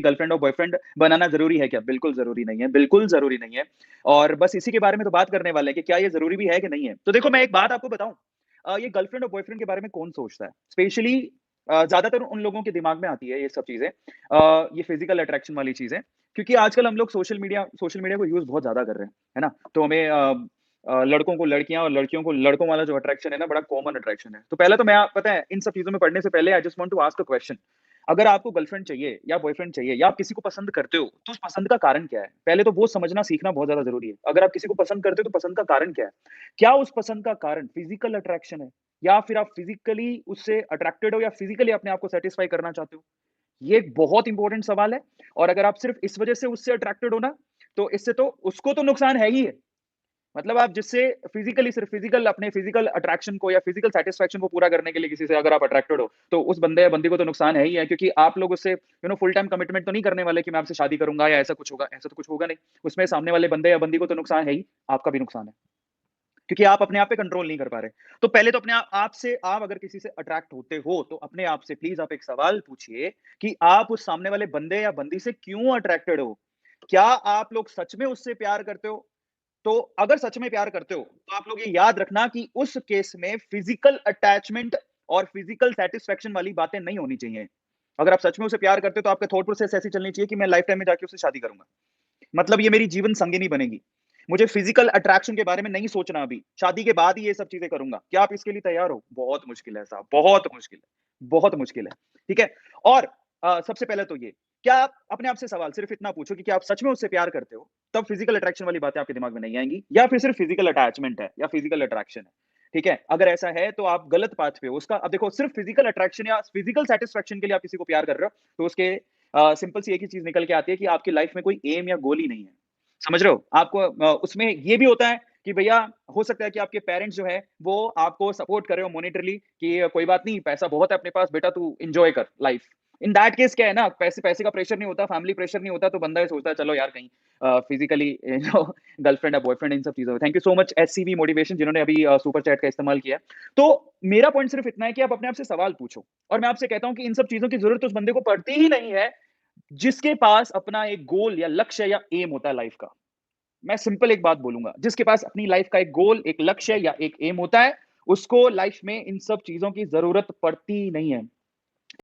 Girlfriend और boyfriend बनाना ज़रूरी है क्या? बिल्कुल ज़रूरी नहीं है, बिल्कुल ज़रूरी नहीं है। और बस इसी के बारे में तो बात करने वाले हैं कि क्या ये ज़रूरी भी है कि नहीं है? तो देखो मैं एक बात आपको बताऊँ ये गर्लफ्रेंड और बॉयफ्रेंड के बारे में कौन सोचता है? स्पेशली ज़्यादातर उन लोगों के दिमाग में आती है ये सब चीज़ें ये फिज़िकल अट्रैक्शन वाली चीज़ें, क्योंकि आजकल हम लोग सोशल मीडिया को यूज़ बहुत ज़्यादा कर रहे हैं, है ना? तो हमें लड़कों को लड़कियाँ और लड़कियों को लड़कों वाला जो अट्रैक्शन है ना, बड़ा कॉमन अट्रैक्शन है। तो पहले तो मैं पता है इन सब चीज़ों में पढ़ने से पहले I just want to ask a question अगर आपको गर्लफ्रेंड चाहिए या बॉयफ्रेंड चाहिए या आप किसी को पसंद करते हो, तो उस पसंद का कारण क्या है? पहले तो वो समझना सीखना बहुत ज़्यादा ज़रूरी है। अगर आप किसी को पसंद करते हो, तो पसंद का कारण क्या है? क्या उस पसंद का कारण फिज़िकल अट्रैक्शन है? या फिर आप फिज़िकली उससे अट्रैक्टेड हो या फिज़िकली अपने आप को सैटिस्फाई करना चाहते हो? ये एक बहुत इंपॉर्टेंट सवाल है और अगर आप सिर्फ़ इस वज़ह से उससे अट्रैक्टेड हो ना, तो इससे तो उसको तो नुकसान है ही है। मतलब आप जिससे फिज़िकली सिर्फ़ फिज़िकल अपने फिज़िकल अट्रैक्शन को या फिज़िकल सैटिस्फैक्शन को पूरा करने के लिए किसी से अगर आप अट्रैक्टेड हो, तो उस बंदे या बंदी को तो नुकसान है ही है क्योंकि आप लोग उससे फुल टाइम कमिटमेंट तो नहीं करने वाले कि मैं आपसे शादी करूँगा या ऐसा कुछ होगा, ऐसा तो कुछ होगा नहीं। उसमें सामने वाले बंदे या बंदी को तो नुकसान है ही, आपका भी नुकसान है। क्योंकि आप अपने आप पे कंट्रोल नहीं कर पा रहे। तो पहले तो अपने आप अगर किसी से अट्रैक्ट होते हो, तो अपने आप से प्लीज़ आप एक सवाल पूछिए कि आप उस सामने वाले बंदे या बंदी से क्यों अट्रैक्टेड हो? क्या आप लोग सच में उससे प्यार करते हो? तो अगर सच में प्यार करते हो, तो आप लोग ये याद रखना कि उस केस में फिज़िकल अटैचमेंट और फिज़िकल सैटिस्फैक्शन वाली बातें नहीं होनी चाहिए। अगर आप सच में उसे प्यार करते हो, तो आपका थॉट प्रोसेस ऐसी चलनी चाहिए कि मैं लाइफ़ टाइम में जाके उससे शादी करूँगा। मतलब ये मेरी जीवन संगिनी बनेगी। मुझे फिज़िकल अट्रैक्शन के बारे में नहीं सोचना अभी, शादी के बाद ही ये सब चीज़ें करूँगा। क्या आप इसके लिए तैयार हो? बहुत मुश्किल है साहब, बहुत मुश्किल है, बहुत मुश्किल है। ठीक है? और सबसे पहले तो ये, क्या आप अपने आप से सवाल सिर्फ़ इतना पूछो कि क्या आप सच में उससे प्यार करते हो? तब फिज़िकल अट्रैक्शन वाली बातें आपके दिमाग में नहीं आएँगी या फिर सिर्फ़ फिज़िकल अटैचमेंट है या फिज़िकल अट्रैक्शन है। ठीक है? अगर ऐसा है तो आप गलत पाथ पे हो। उसका अब देखो सिर्फ़ फिज़िकल अट्रैक्शन या फिज़िकल सैटिस्फैक्शन के लिए आप किसी को प्यार कर रहे हो, तो उसके सिंपल सी एक ही चीज़ निकल के आती है कि आपकी लाइफ़ में कोई एम या गोल ही नहीं है। समझ रहे हो? आपको उसमें ये भी होता है कि भैया हो सकता है कि आपके पेरेंट्स जो है वो आपको सपोर्ट कर रहे हो मॉनेटरीली कि कोई बात नहीं पैसा बहुत है अपने पास बेटा तू एन्जॉय कर लाइफ। इन दैट केस क्या है ना पैसे पैसे का प्रेशर नहीं होता, फैमिली प्रेशर नहीं होता तो बंदा ये सोचता है चलो यार कहीं फिजिकली जो गर्लफ्रेंड है बॉयफ्रेंड इन सब चीज़ों में। Thank you so much SCV motivation जिन्होंने अभी सुपर चैट का इस्तेमाल किया। तो मेरा पॉइंट सिर्फ इतना है कि आप अपने आप से सवाल पूछो और मैं आपसे कहता हूँ कि इन सब चीज़ों की ज़रूरत उस बंदे को पड़ती ही नहीं है, जिसके पास अपना एक गोल या लक्ष्य या एम होता है लाइफ का। मैं सिंपल एक बात बोलूँगा, जिसके पास अपनी लाइफ़ का एक गोल, एक लक्ष्य या एक एम होता है, उसको लाइफ़ में इन सब चीज़ों की ज़रूरत पड़ती ही नहीं है।